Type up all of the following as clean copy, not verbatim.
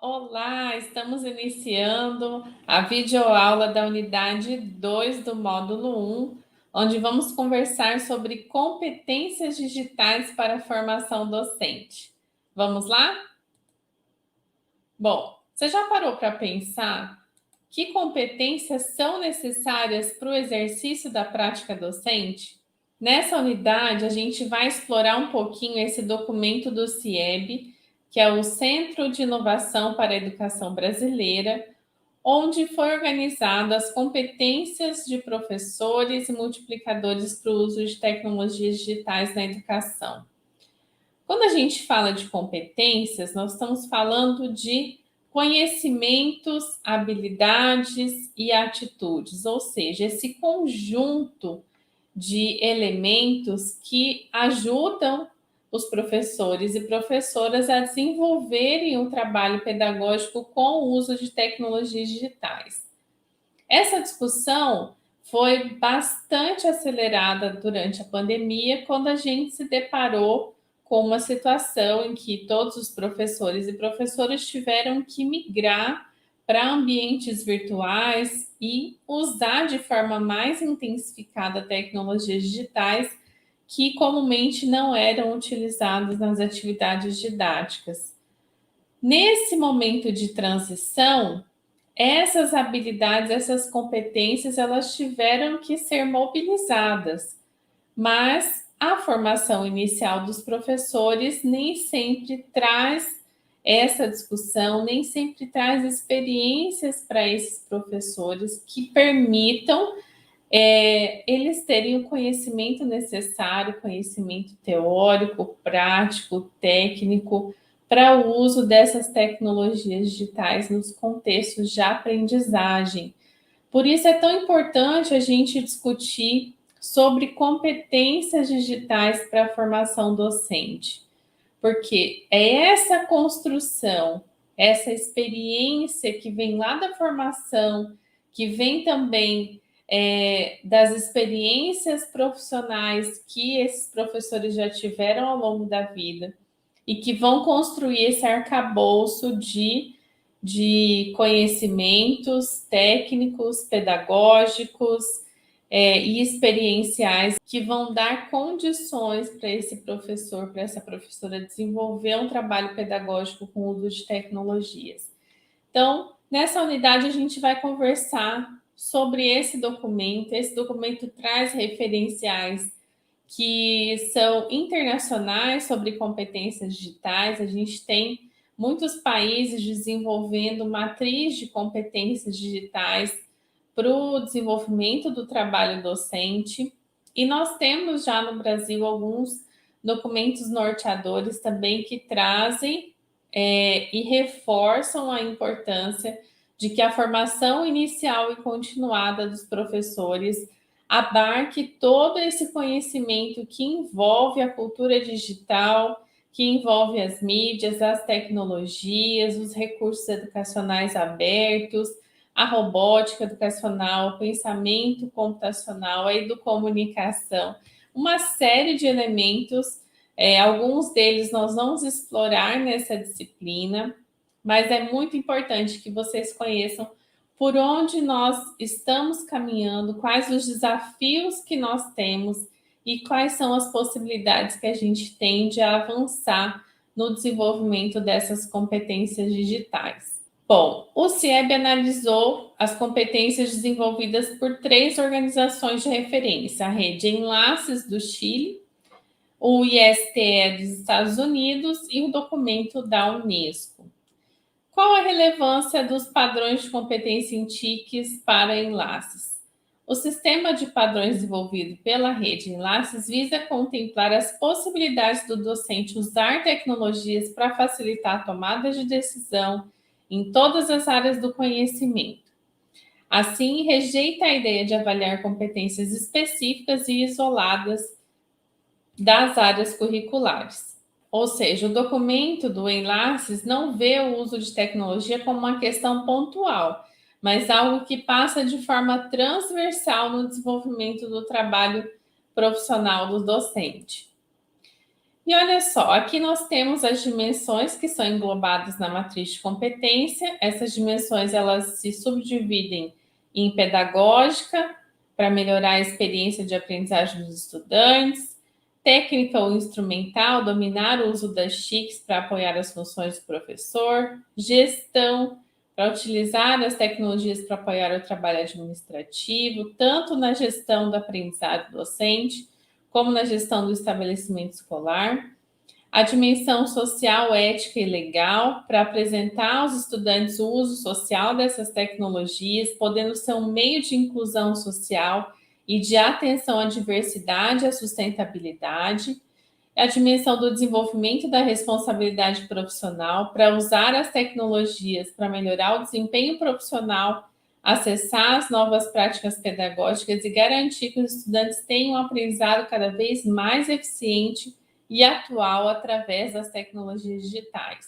Olá, estamos iniciando a videoaula da unidade 2 do módulo 1, onde vamos conversar sobre competências digitais para a formação docente. Vamos lá? Bom, você já parou para pensar que competências são necessárias para o exercício da prática docente? Nessa unidade, a gente vai explorar um pouquinho esse documento do CIEB, que é o Centro de Inovação para a Educação Brasileira, onde foi organizado as competências de professores e multiplicadores para o uso de tecnologias digitais na educação. Quando a gente fala de competências, nós estamos falando de conhecimentos, habilidades e atitudes, ou seja, esse conjunto de elementos que ajudam os professores e professoras a desenvolverem um trabalho pedagógico com o uso de tecnologias digitais. Essa discussão foi bastante acelerada durante a pandemia, quando a gente se deparou com uma situação em que todos os professores e professoras tiveram que migrar para ambientes virtuais e usar de forma mais intensificada tecnologias digitais que comumente não eram utilizadas nas atividades didáticas. Nesse momento de transição, essas habilidades, essas competências, elas tiveram que ser mobilizadas, mas a formação inicial dos professores nem sempre traz essa discussão, nem sempre traz experiências para esses professores que permitam eles terem o conhecimento necessário, conhecimento teórico, prático, técnico, para o uso dessas tecnologias digitais nos contextos de aprendizagem. Por isso é tão importante a gente discutir sobre competências digitais para a formação docente, porque é essa construção, essa experiência que vem lá da formação, que vem também das experiências profissionais que esses professores já tiveram ao longo da vida e que vão construir esse arcabouço de conhecimentos técnicos, pedagógicos e experienciais que vão dar condições para esse professor, para essa professora desenvolver um trabalho pedagógico com o uso de tecnologias. Então, nessa unidade, a gente vai conversar sobre esse documento. Esse documento traz referenciais que são internacionais sobre competências digitais. A gente tem muitos países desenvolvendo matriz de competências digitais para o desenvolvimento do trabalho docente. E nós temos já no Brasil alguns documentos norteadores também que trazem e reforçam a importância de que a formação inicial e continuada dos professores abarque todo esse conhecimento que envolve a cultura digital, que envolve as mídias, as tecnologias, os recursos educacionais abertos, a robótica educacional, o pensamento computacional, a educomunicação, uma série de elementos. Alguns deles nós vamos explorar nessa disciplina, mas é muito importante que vocês conheçam por onde nós estamos caminhando, quais os desafios que nós temos e quais são as possibilidades que a gente tem de avançar no desenvolvimento dessas competências digitais. Bom, o CIEB analisou as competências desenvolvidas por 3 organizações de referência: a Rede Enlaces do Chile, o ISTE dos Estados Unidos e o documento da Unesco. Qual a relevância dos padrões de competência em TICs para Enlaces? O sistema de padrões desenvolvido pela Rede Enlaces visa contemplar as possibilidades do docente usar tecnologias para facilitar a tomada de decisão em todas as áreas do conhecimento. Assim, rejeita a ideia de avaliar competências específicas e isoladas das áreas curriculares. Ou seja, o documento do Enlaces não vê o uso de tecnologia como uma questão pontual, mas algo que passa de forma transversal no desenvolvimento do trabalho profissional do docente. E olha só, aqui nós temos as dimensões que são englobadas na matriz de competência. Essas dimensões, elas se subdividem em pedagógica, para melhorar a experiência de aprendizagem dos estudantes; técnica ou instrumental, dominar o uso das TICs para apoiar as funções do professor; gestão, para utilizar as tecnologias para apoiar o trabalho administrativo, tanto na gestão do aprendizado docente, como na gestão do estabelecimento escolar; a dimensão social, ética e legal, para apresentar aos estudantes o uso social dessas tecnologias, podendo ser um meio de inclusão social e de atenção à diversidade e à sustentabilidade; a dimensão do desenvolvimento da responsabilidade profissional, para usar as tecnologias para melhorar o desempenho profissional, acessar as novas práticas pedagógicas e garantir que os estudantes tenham um aprendizado cada vez mais eficiente e atual através das tecnologias digitais.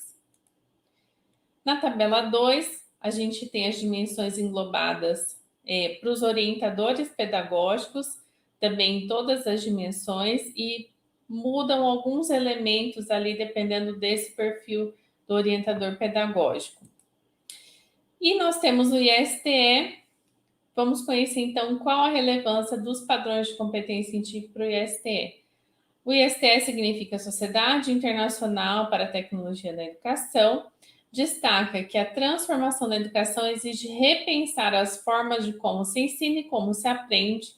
Na tabela 2, a gente tem as dimensões englobadas para os orientadores pedagógicos, também em todas as dimensões, e mudam alguns elementos ali dependendo desse perfil do orientador pedagógico. E nós temos o ISTE. Vamos conhecer então qual a relevância dos padrões de competência científica para o ISTE. O ISTE significa Sociedade Internacional para a Tecnologia da Educação. Destaca que a transformação da educação exige repensar as formas de como se ensina e como se aprende,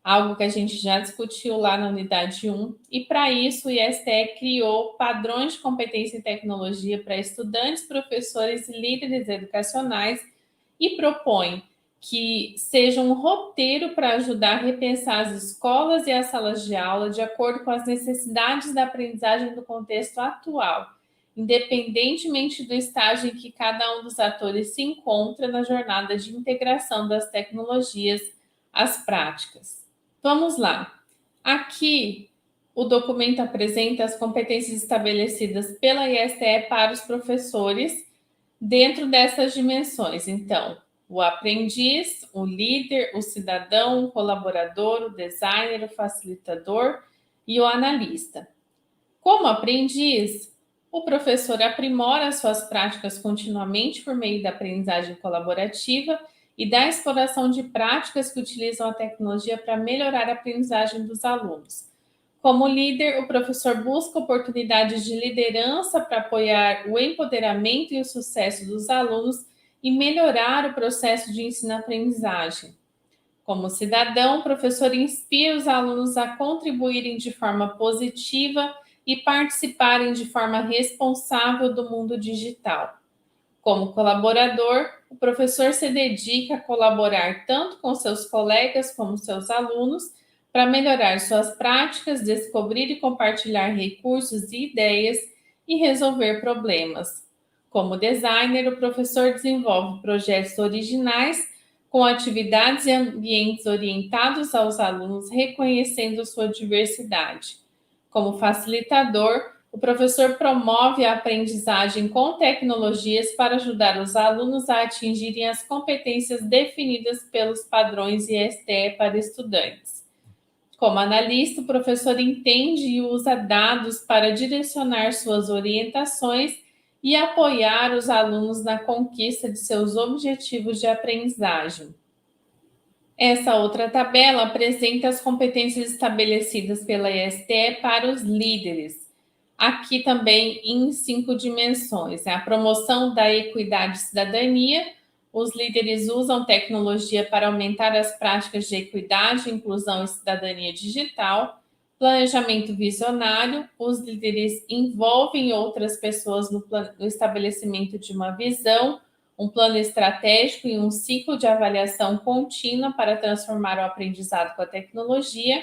algo que a gente já discutiu lá na unidade 1, e para isso o ISTE criou padrões de competência em tecnologia para estudantes, professores e líderes educacionais e propõe que seja um roteiro para ajudar a repensar as escolas e as salas de aula de acordo com as necessidades da aprendizagem do contexto atual, independentemente do estágio em que cada um dos atores se encontra na jornada de integração das tecnologias às práticas. Vamos lá. Aqui, o documento apresenta as competências estabelecidas pela ISTE para os professores dentro dessas dimensões. Então, o aprendiz, o líder, o cidadão, o colaborador, o designer, o facilitador e o analista. Como aprendiz, o professor aprimora suas práticas continuamente por meio da aprendizagem colaborativa e da exploração de práticas que utilizam a tecnologia para melhorar a aprendizagem dos alunos. Como líder, o professor busca oportunidades de liderança para apoiar o empoderamento e o sucesso dos alunos e melhorar o processo de ensino-aprendizagem. Como cidadão, o professor inspira os alunos a contribuírem de forma positiva e participarem de forma responsável do mundo digital. Como colaborador, o professor se dedica a colaborar tanto com seus colegas como seus alunos para melhorar suas práticas, descobrir e compartilhar recursos e ideias e resolver problemas. Como designer, o professor desenvolve projetos originais com atividades e ambientes orientados aos alunos, reconhecendo sua diversidade. Como facilitador, o professor promove a aprendizagem com tecnologias para ajudar os alunos a atingirem as competências definidas pelos padrões ISTE para estudantes. Como analista, o professor entende e usa dados para direcionar suas orientações e apoiar os alunos na conquista de seus objetivos de aprendizagem. Essa outra tabela apresenta as competências estabelecidas pela ISTE para os líderes. Aqui também em 5 dimensões. A promoção da equidade e cidadania. Os líderes usam tecnologia para aumentar as práticas de equidade, inclusão e cidadania digital. Planejamento visionário. Os líderes envolvem outras pessoas no estabelecimento de uma visão, um plano estratégico e um ciclo de avaliação contínua para transformar o aprendizado com a tecnologia.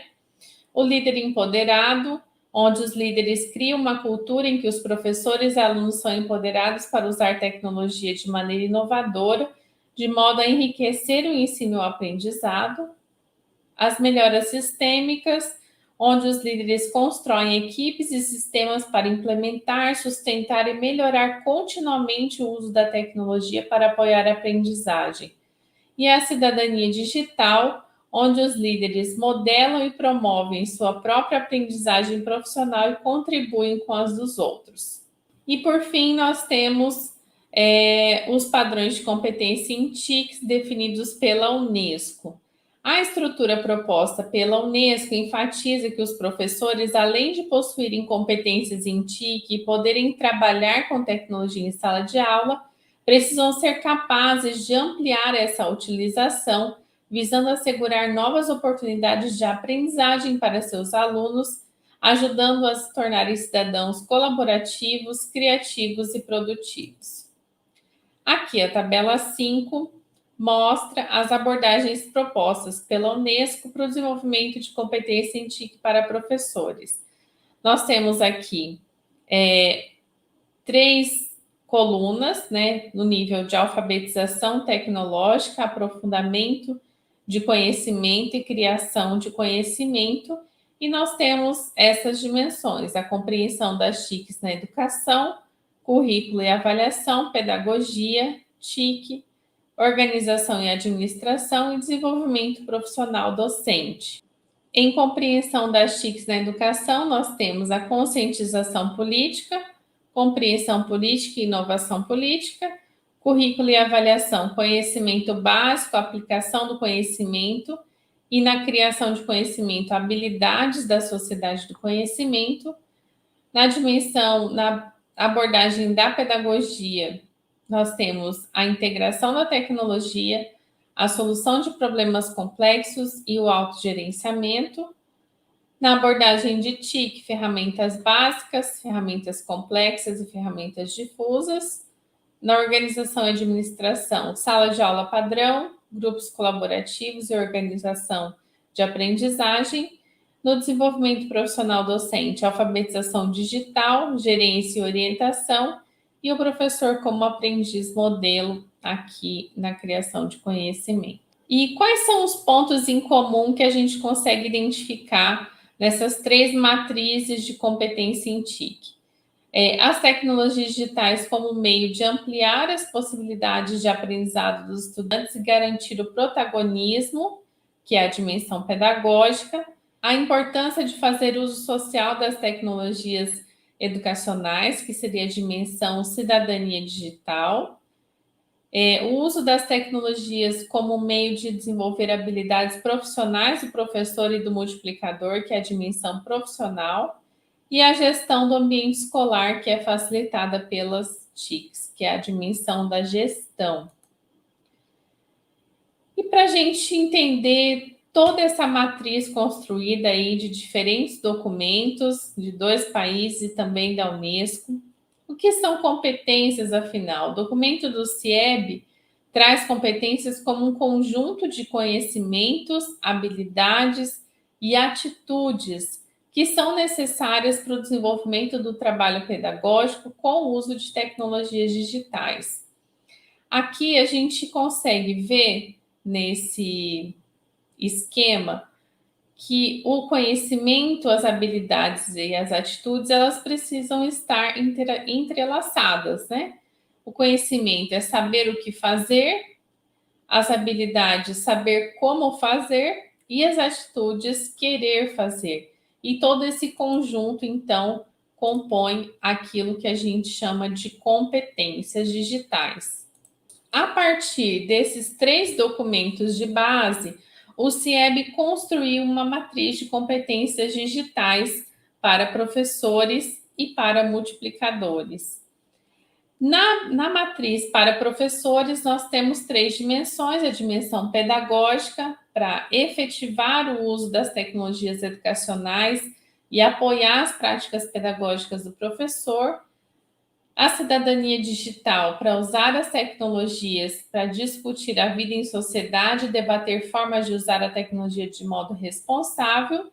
O líder empoderado, onde os líderes criam uma cultura em que os professores e alunos são empoderados para usar tecnologia de maneira inovadora, de modo a enriquecer o ensino e o aprendizado. As melhoras sistêmicas, onde os líderes constroem equipes e sistemas para implementar, sustentar e melhorar continuamente o uso da tecnologia para apoiar a aprendizagem. E a cidadania digital, onde os líderes modelam e promovem sua própria aprendizagem profissional e contribuem com as dos outros. E, por fim, nós temos os padrões de competência em TICs definidos pela Unesco. A estrutura proposta pela Unesco enfatiza que os professores, além de possuírem competências em TIC e poderem trabalhar com tecnologia em sala de aula, precisam ser capazes de ampliar essa utilização, visando assegurar novas oportunidades de aprendizagem para seus alunos, ajudando-os a se tornarem cidadãos colaborativos, criativos e produtivos. Aqui a tabela 5 mostra as abordagens propostas pela Unesco para o desenvolvimento de competência em TIC para professores. Nós temos aqui 3 colunas, né, no nível de alfabetização tecnológica, aprofundamento de conhecimento e criação de conhecimento, e nós temos essas dimensões: a compreensão das TICs na educação, currículo e avaliação, pedagogia, TIC, organização e administração e desenvolvimento profissional docente. Em compreensão das TICs na educação, nós temos a conscientização política, compreensão política e inovação política, currículo e avaliação, conhecimento básico, aplicação do conhecimento e na criação de conhecimento, habilidades da sociedade do conhecimento. Na abordagem da pedagogia, nós temos a integração da tecnologia, a solução de problemas complexos e o autogerenciamento. Na abordagem de TIC, ferramentas básicas, ferramentas complexas e ferramentas difusas. Na organização e administração, sala de aula padrão, grupos colaborativos e organização de aprendizagem. No desenvolvimento profissional docente, alfabetização digital, gerência e orientação, e o professor como aprendiz modelo aqui na criação de conhecimento. E quais são os pontos em comum que a gente consegue identificar nessas 3 matrizes de competência em TIC? As tecnologias digitais como meio de ampliar as possibilidades de aprendizado dos estudantes e garantir o protagonismo, que é a dimensão pedagógica, a importância de fazer uso social das tecnologias educacionais, que seria a dimensão cidadania digital, o uso das tecnologias como meio de desenvolver habilidades profissionais do professor e do multiplicador, que é a dimensão profissional, e a gestão do ambiente escolar, que é facilitada pelas TICs, que é a dimensão da gestão. E para a gente entender toda essa matriz construída aí de diferentes documentos de 2 países e também da Unesco, o que são competências, afinal? O documento do CIEB traz competências como um conjunto de conhecimentos, habilidades e atitudes que são necessárias para o desenvolvimento do trabalho pedagógico com o uso de tecnologias digitais. Aqui a gente consegue ver nesse esquema que o conhecimento, as habilidades e as atitudes, elas precisam estar entrelaçadas, né? O conhecimento é saber o que fazer, as habilidades, saber como fazer, e as atitudes, querer fazer. E todo esse conjunto, então, compõe aquilo que a gente chama de competências digitais. A partir desses 3 documentos de base, o CIEB construiu uma matriz de competências digitais para professores e para multiplicadores. Na matriz para professores, nós temos 3 dimensões: a dimensão pedagógica, para efetivar o uso das tecnologias educacionais e apoiar as práticas pedagógicas do professor; a cidadania digital, para usar as tecnologias para discutir a vida em sociedade e debater formas de usar a tecnologia de modo responsável;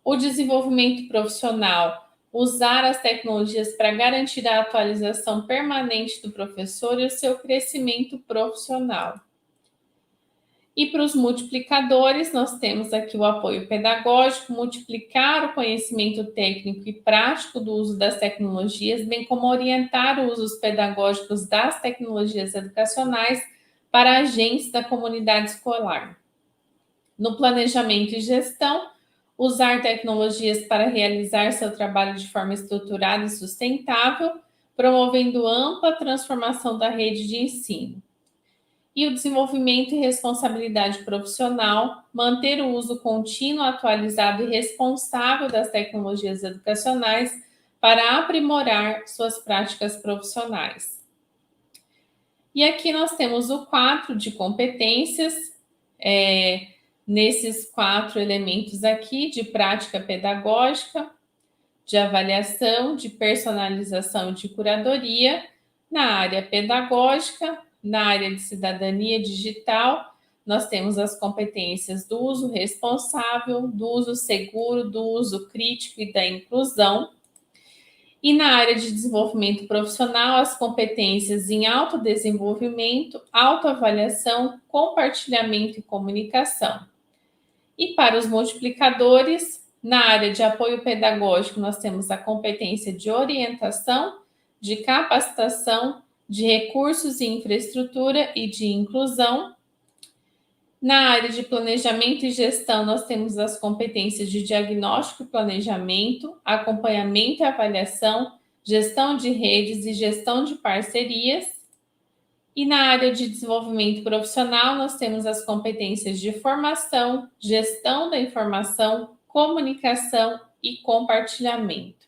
o desenvolvimento profissional, usar as tecnologias para garantir a atualização permanente do professor e o seu crescimento profissional. E para os multiplicadores, nós temos aqui o apoio pedagógico, multiplicar o conhecimento técnico e prático do uso das tecnologias, bem como orientar os usos pedagógicos das tecnologias educacionais para agentes da comunidade escolar. No planejamento e gestão, usar tecnologias para realizar seu trabalho de forma estruturada e sustentável, promovendo ampla transformação da rede de ensino. E o desenvolvimento e responsabilidade profissional, manter o uso contínuo, atualizado e responsável das tecnologias educacionais para aprimorar suas práticas profissionais. E aqui nós temos o quadro de competências, nesses 4 elementos aqui, de prática pedagógica, de avaliação, de personalização e de curadoria, na área pedagógica, na área de cidadania digital, nós temos as competências do uso responsável, do uso seguro, do uso crítico e da inclusão. E na área de desenvolvimento profissional, as competências em autodesenvolvimento, autoavaliação, compartilhamento e comunicação. E para os multiplicadores, na área de apoio pedagógico, nós temos a competência de orientação, de capacitação, de recursos e infraestrutura e de inclusão. Na área de planejamento e gestão, nós temos as competências de diagnóstico e planejamento, acompanhamento e avaliação, gestão de redes e gestão de parcerias. E na área de desenvolvimento profissional, nós temos as competências de formação, gestão da informação, comunicação e compartilhamento.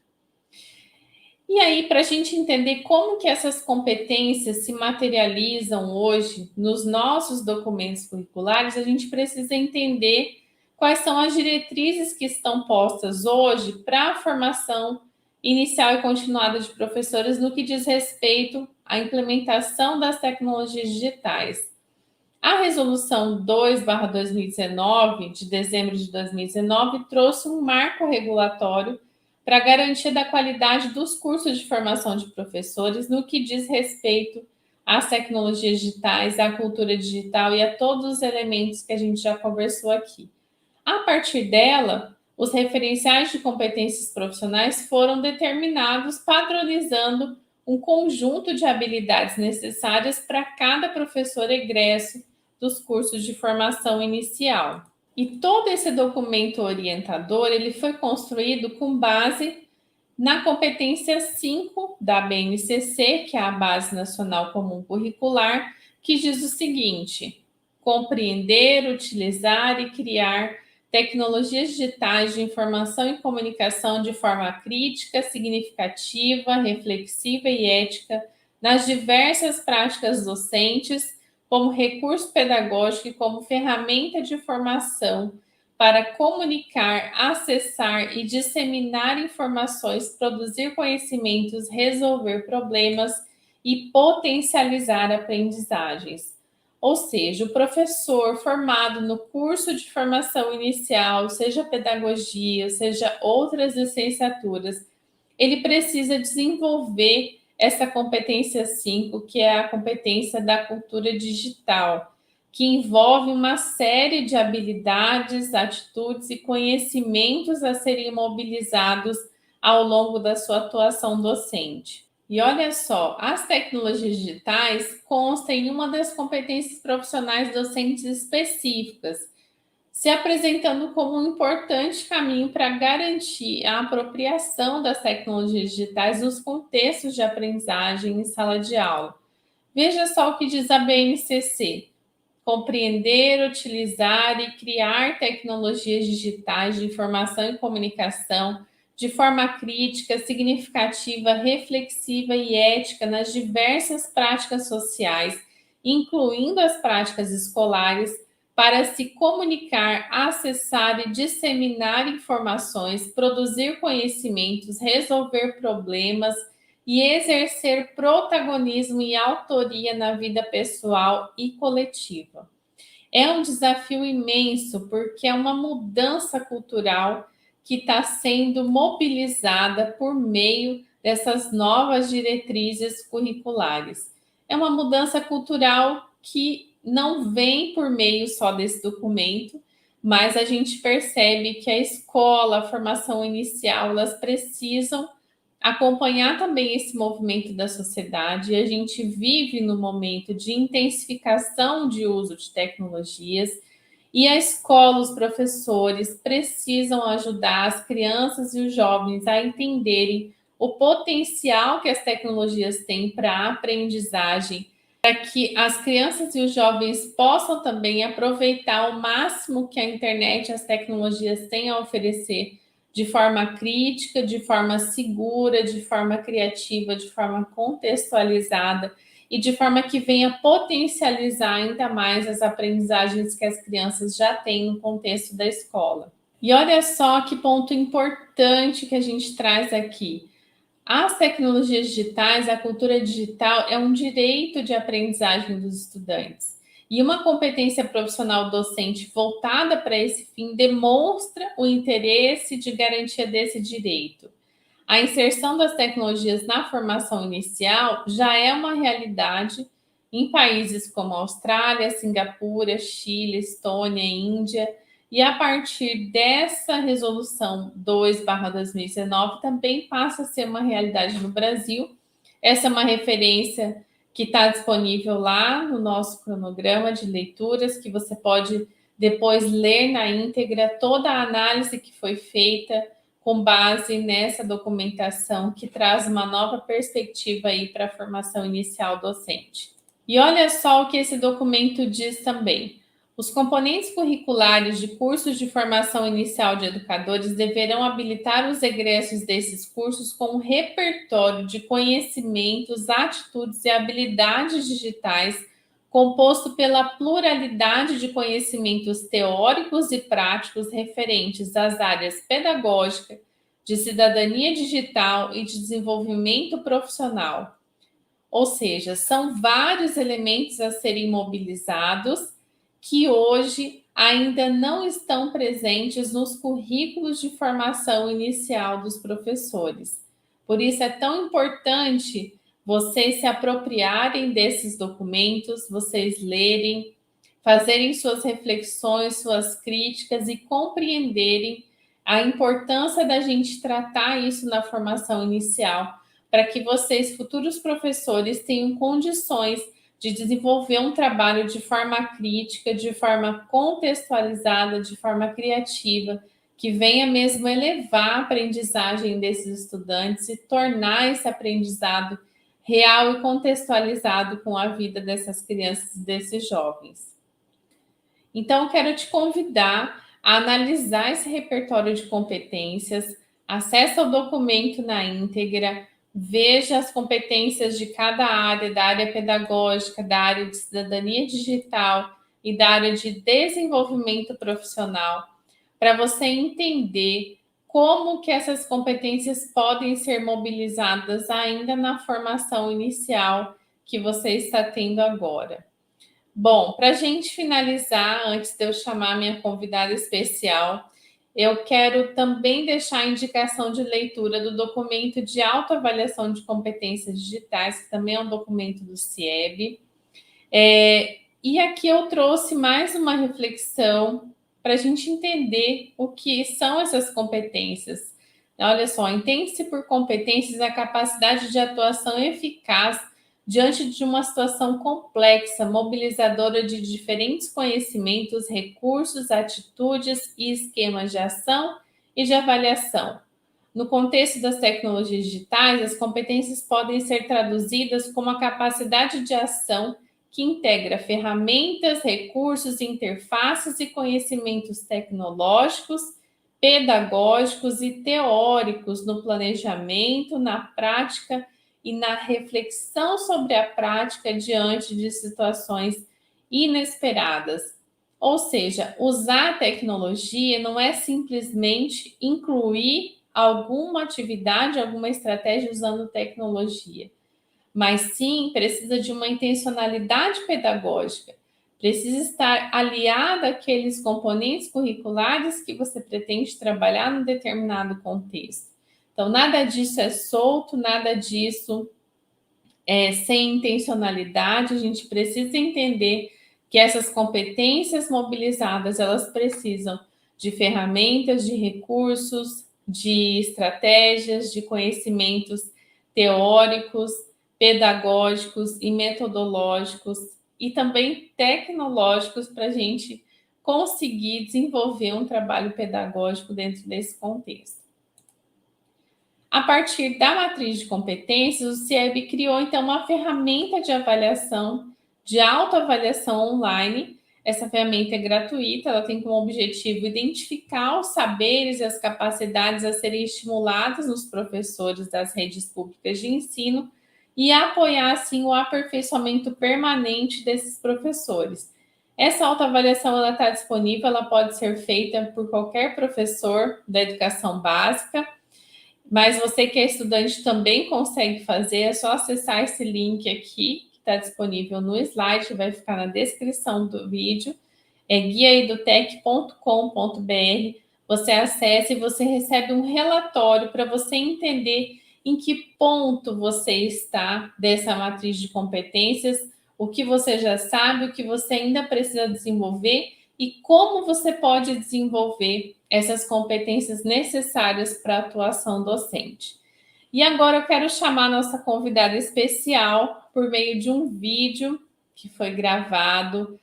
E aí, para a gente entender como que essas competências se materializam hoje nos nossos documentos curriculares, a gente precisa entender quais são as diretrizes que estão postas hoje para a formação inicial e continuada de professores no que diz respeito à implementação das tecnologias digitais. A Resolução 2/2019, de dezembro de 2019, trouxe um marco regulatório para a garantia da qualidade dos cursos de formação de professores no que diz respeito às tecnologias digitais, à cultura digital e a todos os elementos que a gente já conversou aqui. A partir dela, os referenciais de competências profissionais foram determinados, padronizando um conjunto de habilidades necessárias para cada professor egresso dos cursos de formação inicial. E todo esse documento orientador, ele foi construído com base na competência 5 da BNCC, que é a Base Nacional Comum Curricular, que diz o seguinte: compreender, utilizar e criar tecnologias digitais de informação e comunicação de forma crítica, significativa, reflexiva e ética nas diversas práticas docentes, como recurso pedagógico e como ferramenta de formação para comunicar, acessar e disseminar informações, produzir conhecimentos, resolver problemas e potencializar aprendizagens. Ou seja, o professor formado no curso de formação inicial, seja pedagogia, seja outras licenciaturas, ele precisa desenvolver essa competência 5, que é a competência da cultura digital, que envolve uma série de habilidades, atitudes e conhecimentos a serem mobilizados ao longo da sua atuação docente. E olha só, as tecnologias digitais constam em uma das competências profissionais docentes específicas, se apresentando como um importante caminho para garantir a apropriação das tecnologias digitais nos contextos de aprendizagem em sala de aula. Veja só o que diz a BNCC: compreender, utilizar e criar tecnologias digitais de informação e comunicação de forma crítica, significativa, reflexiva e ética nas diversas práticas sociais, incluindo as práticas escolares, para se comunicar, acessar e disseminar informações, produzir conhecimentos, resolver problemas e exercer protagonismo e autoria na vida pessoal e coletiva. É um desafio imenso, porque é uma mudança cultural que está sendo mobilizada por meio dessas novas diretrizes curriculares. É uma mudança cultural que não vem por meio só desse documento, mas a gente percebe que a escola, a formação inicial, elas precisam acompanhar também esse movimento da sociedade. E a gente vive no momento de intensificação de uso de tecnologias E a escola, os professores precisam ajudar as crianças e os jovens a entenderem o potencial que as tecnologias têm para a aprendizagem, para que as crianças e os jovens possam também aproveitar o máximo que a internet e as tecnologias têm a oferecer de forma crítica, de forma segura, de forma criativa, de forma contextualizada e de forma que venha potencializar ainda mais as aprendizagens que as crianças já têm no contexto da escola. E olha só que ponto importante que a gente traz aqui. As tecnologias digitais, a cultura digital é um direito de aprendizagem dos estudantes. E uma competência profissional docente voltada para esse fim demonstra o interesse de garantia desse direito. A inserção das tecnologias na formação inicial já é uma realidade em países como Austrália, Singapura, Chile, Estônia, Índia. E a partir dessa resolução 2/2019 também passa a ser uma realidade no Brasil. Essa é uma referência que está disponível lá no nosso cronograma de leituras, que você pode depois ler na íntegra toda a análise que foi feita com base nessa documentação que traz uma nova perspectiva aí para a formação inicial docente. E olha só o que esse documento diz também. Os componentes curriculares de cursos de formação inicial de educadores deverão habilitar os egressos desses cursos com um repertório de conhecimentos, atitudes e habilidades digitais composto pela pluralidade de conhecimentos teóricos e práticos referentes às áreas pedagógica, de cidadania digital e de desenvolvimento profissional. Ou seja, são vários elementos a serem mobilizados que hoje ainda não estão presentes nos currículos de formação inicial dos professores. Por isso é tão importante vocês se apropriarem desses documentos, vocês lerem, fazerem suas reflexões, suas críticas e compreenderem a importância da gente tratar isso na formação inicial, para que vocês, futuros professores, tenham condições de desenvolver um trabalho de forma crítica, de forma contextualizada, de forma criativa, que venha mesmo elevar a aprendizagem desses estudantes e tornar esse aprendizado real e contextualizado com a vida dessas crianças e desses jovens. Então, quero te convidar a analisar esse repertório de competências, acesse o documento na íntegra, veja as competências de cada área, da área pedagógica, da área de cidadania digital e da área de desenvolvimento profissional, para você entender como que essas competências podem ser mobilizadas ainda na formação inicial que você está tendo agora. Bom, para a gente finalizar, antes de eu chamar minha convidada especial, eu quero também deixar a indicação de leitura do documento de autoavaliação de competências digitais, que também é um documento do CIEB. E aqui eu trouxe mais uma reflexão para a gente entender o que são essas competências. Olha só, entende-se por competências a capacidade de atuação eficaz diante de uma situação complexa, mobilizadora de diferentes conhecimentos, recursos, atitudes e esquemas de ação e de avaliação. No contexto das tecnologias digitais, as competências podem ser traduzidas como a capacidade de ação que integra ferramentas, recursos, interfaces e conhecimentos tecnológicos, pedagógicos e teóricos no planejamento, na prática e na reflexão sobre a prática diante de situações inesperadas. Ou seja, usar a tecnologia não é simplesmente incluir alguma atividade, alguma estratégia usando tecnologia, mas sim precisa de uma intencionalidade pedagógica, precisa estar aliada àqueles componentes curriculares que você pretende trabalhar num determinado contexto. Então, nada disso é solto, nada disso é sem intencionalidade. A gente precisa entender que essas competências mobilizadas, elas precisam de ferramentas, de recursos, de estratégias, de conhecimentos teóricos, pedagógicos e metodológicos e também tecnológicos para a gente conseguir desenvolver um trabalho pedagógico dentro desse contexto. A partir da matriz de competências, o CIEB criou, então, uma ferramenta de avaliação, de autoavaliação online. Essa ferramenta é gratuita, ela tem como objetivo identificar os saberes e as capacidades a serem estimulados nos professores das redes públicas de ensino e apoiar, assim, o aperfeiçoamento permanente desses professores. Essa autoavaliação está disponível, ela pode ser feita por qualquer professor da educação básica, mas você que é estudante também consegue fazer, é só acessar esse link aqui, que está disponível no slide, vai ficar na descrição do vídeo, é guiaedutec.com.br, você acessa e você recebe um relatório para você entender em que ponto você está dessa matriz de competências, o que você já sabe, o que você ainda precisa desenvolver e como você pode desenvolver essas competências necessárias para a atuação docente. E agora eu quero chamar a nossa convidada especial por meio de um vídeo que foi gravado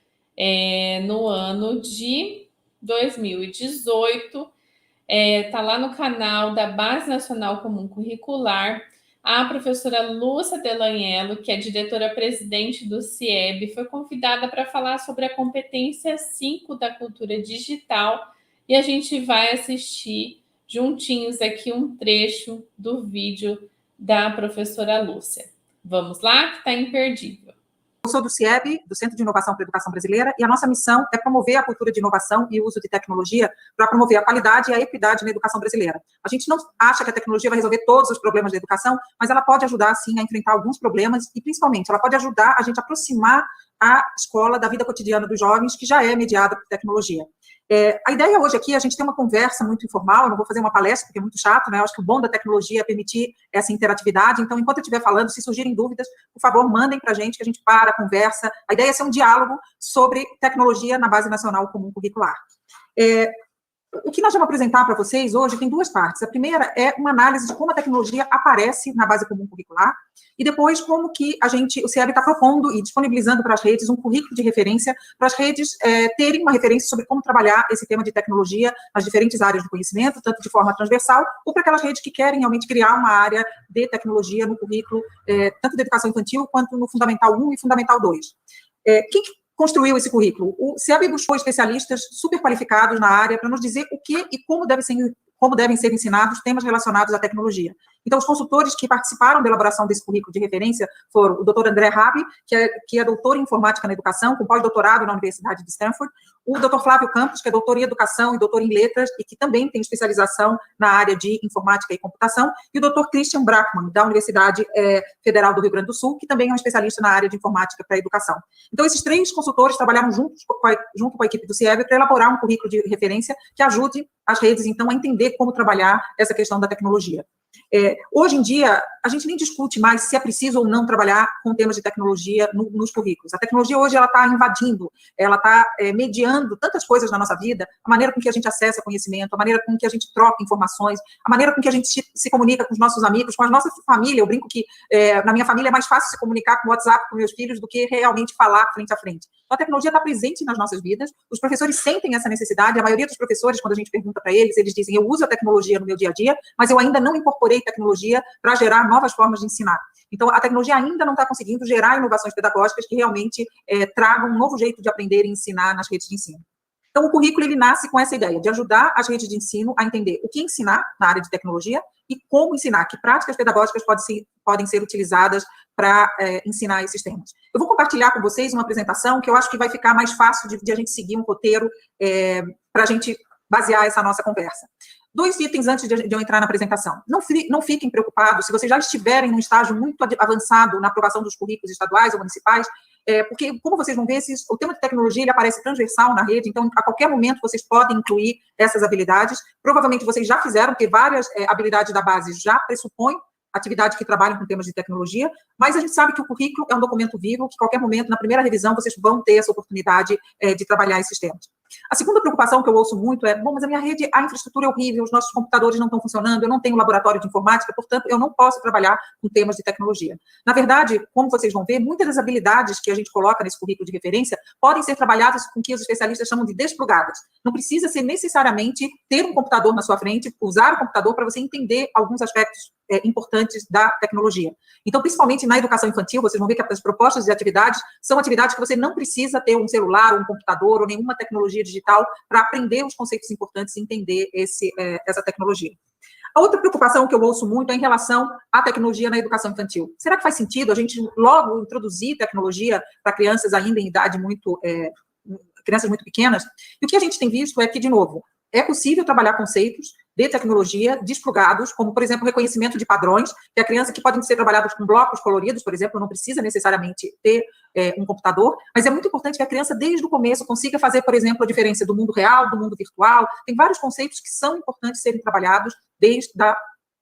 no ano de 2018, está lá no canal da Base Nacional Comum Curricular. A professora Lúcia Delanhello, que é diretora-presidente do CIEB, foi convidada para falar sobre a competência 5 da cultura digital e a gente vai assistir juntinhos aqui um trecho do vídeo da professora Lúcia. Vamos lá, que está imperdível. Eu sou do CIEB, do Centro de Inovação para a Educação Brasileira, e a nossa missão é promover a cultura de inovação e uso de tecnologia para promover a qualidade e a equidade na educação brasileira. A gente não acha que a tecnologia vai resolver todos os problemas da educação, mas ela pode ajudar, sim, a enfrentar alguns problemas e, principalmente, ela pode ajudar a gente a aproximar a escola da vida cotidiana dos jovens, que já é mediada por tecnologia. A ideia hoje aqui é a gente ter uma conversa muito informal, eu não vou fazer uma palestra, porque é muito chato, né? Eu acho que o bom da tecnologia é permitir essa interatividade, então, enquanto eu estiver falando, se surgirem dúvidas, por favor, mandem para a gente, que a gente para, conversa. A ideia é ser um diálogo sobre tecnologia na Base Nacional Comum Curricular. O que nós vamos apresentar para vocês hoje tem duas partes. A primeira é uma análise de como a tecnologia aparece na base comum curricular e depois como que o CIEB está propondo e disponibilizando para as redes um currículo de referência para as redes terem uma referência sobre como trabalhar esse tema de tecnologia nas diferentes áreas do conhecimento, tanto de forma transversal, ou para aquelas redes que querem realmente criar uma área de tecnologia no currículo, tanto da educação infantil quanto no Fundamental 1 e Fundamental 2. Quem construiu esse currículo? O CIEB buscou especialistas super qualificados na área para nos dizer o que e como devem ser ensinados temas relacionados à tecnologia. Então, os consultores que participaram da elaboração desse currículo de referência foram o Dr. André Rabi, que é doutor em informática na educação, com pós-doutorado na Universidade de Stanford, o Dr. Flávio Campos, que é doutor em educação e doutor em letras, e que também tem especialização na área de informática e computação, e o Dr. Christian Brackmann, da Universidade Federal do Rio Grande do Sul, que também é um especialista na área de informática para a educação. Então, esses três consultores trabalharam junto com a equipe do CIEB para elaborar um currículo de referência que ajude as redes, então, a entender como trabalhar essa questão da tecnologia. Hoje em dia, a gente nem discute mais se é preciso ou não trabalhar com temas de tecnologia nos currículos. A tecnologia hoje ela está invadindo, ela está mediando tantas coisas na nossa vida, a maneira com que a gente acessa conhecimento, a maneira com que a gente troca informações, a maneira com que a gente se comunica com os nossos amigos, com a nossa família. Eu brinco que na minha família é mais fácil se comunicar com o WhatsApp com meus filhos do que realmente falar frente a frente. Então, a tecnologia está presente nas nossas vidas, os professores sentem essa necessidade, a maioria dos professores, quando a gente pergunta para eles, eles dizem, eu uso a tecnologia no meu dia a dia, mas eu ainda não incorporei tecnologia para gerar novas formas de ensinar. Então, a tecnologia ainda não está conseguindo gerar inovações pedagógicas que realmente tragam um novo jeito de aprender e ensinar nas redes de ensino. Então, o currículo, ele nasce com essa ideia de ajudar as redes de ensino a entender o que ensinar na área de tecnologia e como ensinar, que práticas pedagógicas podem ser utilizadas para ensinar esses temas. Eu vou compartilhar com vocês uma apresentação que eu acho que vai ficar mais fácil de a gente seguir um roteiro para a gente basear essa nossa conversa. 2 itens antes de eu entrar na apresentação. Não fiquem preocupados se vocês já estiverem num estágio muito avançado na aprovação dos currículos estaduais ou municipais, porque, como vocês vão ver, o tema de tecnologia ele aparece transversal na rede, então, a qualquer momento, vocês podem incluir essas habilidades. Provavelmente, vocês já fizeram, porque várias habilidades da base já pressupõem atividades que trabalham com temas de tecnologia, mas a gente sabe que o currículo é um documento vivo, que, a qualquer momento, na primeira revisão, vocês vão ter essa oportunidade de trabalhar esses temas. A segunda preocupação que eu ouço muito é, bom, mas a minha rede, a infraestrutura é horrível, os nossos computadores não estão funcionando, eu não tenho um laboratório de informática, portanto, eu não posso trabalhar com temas de tecnologia. Na verdade, como vocês vão ver, muitas das habilidades que a gente coloca nesse currículo de referência podem ser trabalhadas com o que os especialistas chamam de desplugadas. Não precisa ser necessariamente ter um computador na sua frente, usar o computador para você entender alguns aspectos importantes da tecnologia. Então, principalmente na educação infantil, vocês vão ver que as propostas de atividades são atividades que você não precisa ter um celular, um computador ou nenhuma tecnologia digital para aprender os conceitos importantes e entender essa tecnologia. A outra preocupação que eu ouço muito é em relação à tecnologia na educação infantil. Será que faz sentido a gente logo introduzir tecnologia para crianças ainda em idade crianças muito pequenas? E o que a gente tem visto é que, de novo, é possível trabalhar conceitos de tecnologia desplugados, como, por exemplo, reconhecimento de padrões, que a criança que podem ser trabalhados com blocos coloridos, por exemplo, não precisa necessariamente ter um computador, mas é muito importante que a criança, desde o começo, consiga fazer, por exemplo, a diferença do mundo real, do mundo virtual. Tem vários conceitos que são importantes serem trabalhados desde a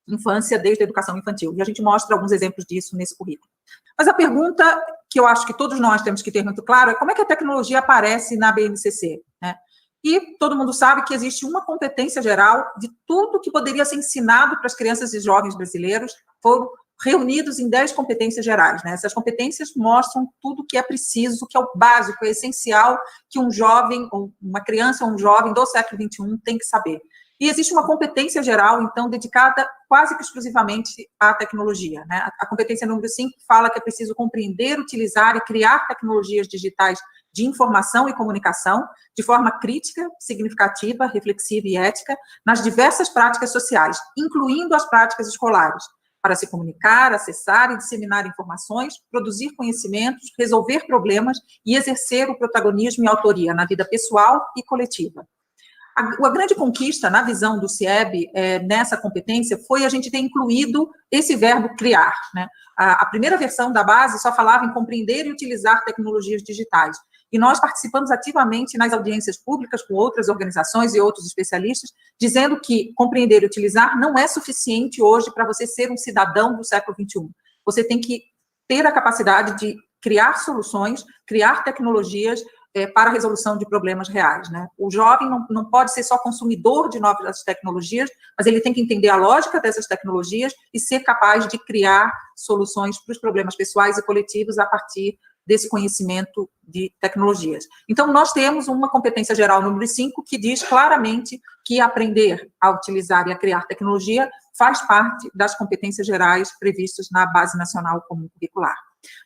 infância, desde a educação infantil. E a gente mostra alguns exemplos disso nesse currículo. Mas a pergunta que eu acho que todos nós temos que ter muito claro é como é que a tecnologia aparece na BNCC, né? E todo mundo sabe que existe uma competência geral de tudo que poderia ser ensinado para as crianças e jovens brasileiros, foram reunidos em 10 competências gerais, né? Essas competências mostram tudo que é preciso, que é o básico, é essencial que um jovem, ou uma criança ou um jovem do século XXI tem que saber. E existe uma competência geral, então, dedicada quase que exclusivamente à tecnologia, né? A competência número 5 fala que é preciso compreender, utilizar e criar tecnologias digitais de informação e comunicação de forma crítica, significativa, reflexiva e ética nas diversas práticas sociais, incluindo as práticas escolares, para se comunicar, acessar e disseminar informações, produzir conhecimentos, resolver problemas e exercer o protagonismo e autoria na vida pessoal e coletiva. A grande conquista, na visão do CIEB, nessa competência, foi a gente ter incluído esse verbo criar, né? A primeira versão da base só falava em compreender e utilizar tecnologias digitais. E nós participamos ativamente nas audiências públicas com outras organizações e outros especialistas, dizendo que compreender e utilizar não é suficiente hoje para você ser um cidadão do século XXI. Você tem que ter a capacidade de criar soluções, criar tecnologias para a resolução de problemas reais, né? O jovem não pode ser só consumidor de novas tecnologias, mas ele tem que entender a lógica dessas tecnologias e ser capaz de criar soluções para os problemas pessoais e coletivos a partir desse conhecimento de tecnologias. Então, nós temos uma competência geral número 5 que diz claramente que aprender a utilizar e a criar tecnologia faz parte das competências gerais previstas na Base Nacional Comum Curricular.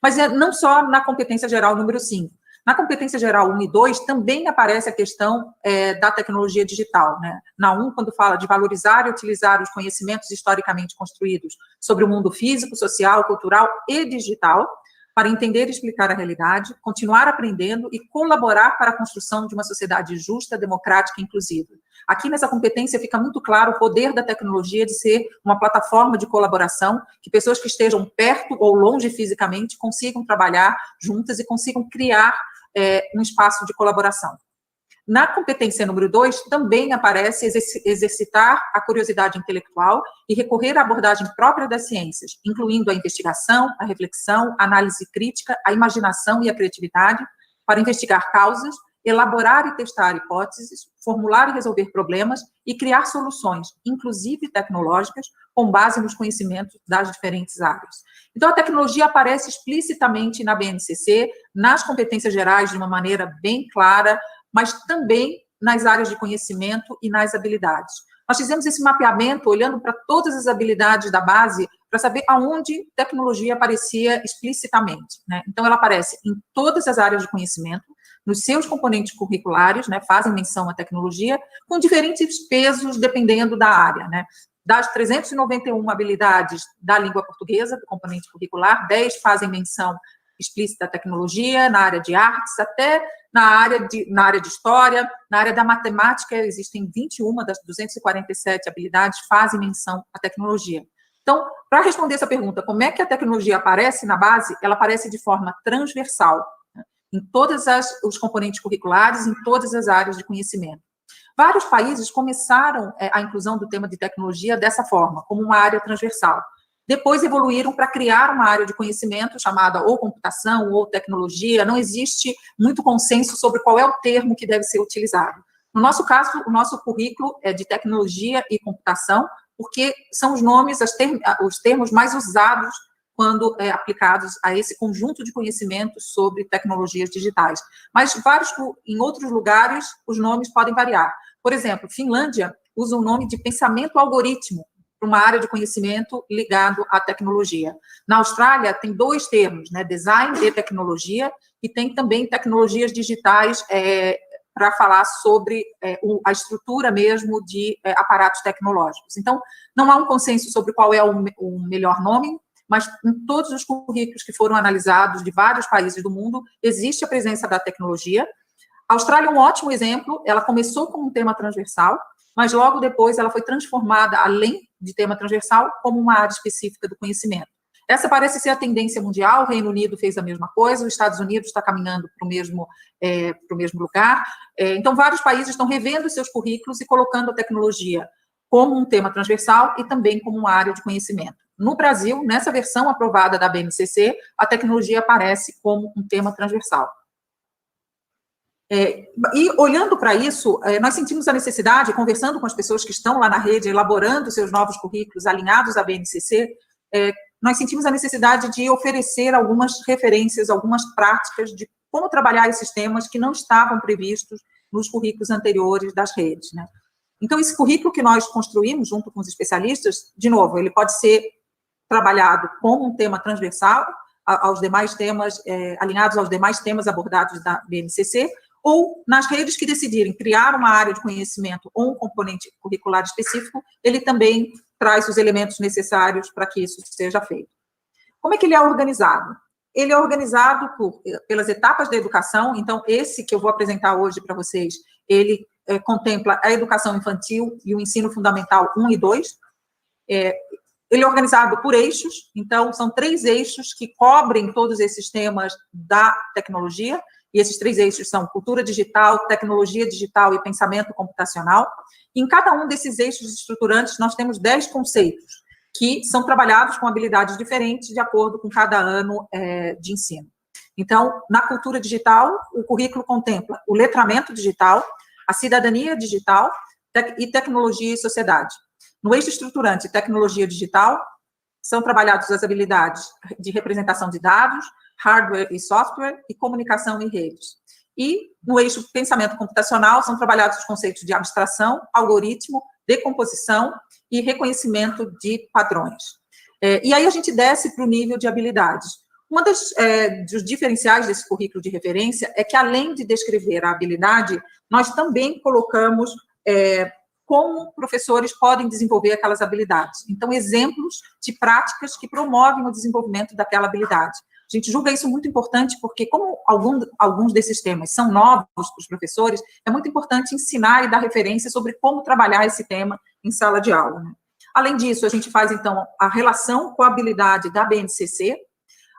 Mas não só na competência geral número 5. Na competência geral 1 e 2, também aparece a questão da tecnologia digital, né? Na 1, quando fala de valorizar e utilizar os conhecimentos historicamente construídos sobre o mundo físico, social, cultural e digital, para entender e explicar a realidade, continuar aprendendo e colaborar para a construção de uma sociedade justa, democrática e inclusiva. Aqui nessa competência fica muito claro o poder da tecnologia de ser uma plataforma de colaboração, que pessoas que estejam perto ou longe fisicamente consigam trabalhar juntas e consigam criar um espaço de colaboração. Na competência número 2, também aparece exercitar a curiosidade intelectual e recorrer à abordagem própria das ciências, incluindo a investigação, a reflexão, a análise crítica, a imaginação e a criatividade, para investigar causas, elaborar e testar hipóteses, formular e resolver problemas e criar soluções, inclusive tecnológicas, com base nos conhecimentos das diferentes áreas. Então, a tecnologia aparece explicitamente na BNCC, nas competências gerais de uma maneira bem clara, mas também nas áreas de conhecimento e nas habilidades. Nós fizemos esse mapeamento olhando para todas as habilidades da base para saber aonde tecnologia aparecia explicitamente, né? Então, ela aparece em todas as áreas de conhecimento, nos seus componentes curriculares, né, fazem menção à tecnologia, com diferentes pesos dependendo da área, né? Das 391 habilidades da língua portuguesa, do componente curricular, 10 fazem menção explícita à tecnologia, na área de artes, até na área de história, na área da matemática, existem 21 das 247 habilidades fazem menção à tecnologia. Então, para responder essa pergunta, como é que a tecnologia aparece na base? Ela aparece de forma transversal, né, em todos os componentes curriculares, em todas as áreas de conhecimento. Vários países começaram a inclusão do tema de tecnologia dessa forma, como uma área transversal. depois evoluíram para criar uma área de conhecimento chamada ou computação ou tecnologia. Não existe muito consenso sobre qual é o termo que deve ser utilizado. No nosso caso, o nosso currículo é de tecnologia e computação, porque são os nomes, os termos mais usados quando aplicados a esse conjunto de conhecimentos sobre tecnologias digitais. Mas em outros lugares, os nomes podem variar. Por exemplo, Finlândia usa o nome de pensamento algoritmo, para uma área de conhecimento ligado à tecnologia. Na Austrália, tem 2 termos, né, design e tecnologia, e tem também tecnologias digitais para falar sobre a estrutura mesmo de aparatos tecnológicos. Então, não há um consenso sobre qual é o melhor nome, mas em todos os currículos que foram analisados de vários países do mundo, existe a presença da tecnologia. A Austrália é um ótimo exemplo, ela começou como um tema transversal, mas logo depois ela foi transformada, além de tema transversal, como uma área específica do conhecimento. Essa parece ser a tendência mundial, o Reino Unido fez a mesma coisa, os Estados Unidos está caminhando para o mesmo lugar. Então, vários países estão revendo seus currículos e colocando a tecnologia como um tema transversal e também como uma área de conhecimento. No Brasil, nessa versão aprovada da BNCC, a tecnologia aparece como um tema transversal. E olhando para isso, nós sentimos a necessidade, conversando com as pessoas que estão lá na rede, elaborando seus novos currículos alinhados à BNCC, nós sentimos a necessidade de oferecer algumas referências, algumas práticas de como trabalhar esses temas que não estavam previstos nos currículos anteriores das redes, né? Então, esse currículo que nós construímos junto com os especialistas, de novo, ele pode ser trabalhado como um tema transversal aos demais temas, alinhados aos demais temas abordados da BNCC, ou nas redes que decidirem criar uma área de conhecimento ou um componente curricular específico, ele também traz os elementos necessários para que isso seja feito. Como é que ele é organizado? Ele é organizado pelas etapas da educação. Então, esse que eu vou apresentar hoje para vocês, ele contempla a educação infantil e o ensino fundamental 1 e 2. Ele é organizado por eixos, então, são 3 eixos que cobrem todos esses temas da tecnologia, e esses 3 eixos são cultura digital, tecnologia digital e pensamento computacional. E em cada um desses eixos estruturantes, nós temos 10 conceitos, que são trabalhados com habilidades diferentes de acordo com cada ano de ensino. Então, na cultura digital, o currículo contempla o letramento digital, a cidadania digital e tecnologia e sociedade. No eixo estruturante tecnologia digital, são trabalhadas as habilidades de representação de dados, hardware e software, e comunicação em redes. E no eixo pensamento computacional, são trabalhados os conceitos de abstração, algoritmo, decomposição e reconhecimento de padrões. E aí a gente desce para o nível de habilidades. Dos diferenciais desse currículo de referência é que, além de descrever a habilidade, nós também colocamos como professores podem desenvolver aquelas habilidades. Então, exemplos de práticas que promovem o desenvolvimento daquela habilidade. A gente julga isso muito importante porque, como alguns desses temas são novos para os professores, é muito importante ensinar e dar referência sobre como trabalhar esse tema em sala de aula, né? Além disso, a gente faz, então, a relação com a habilidade da BNCC.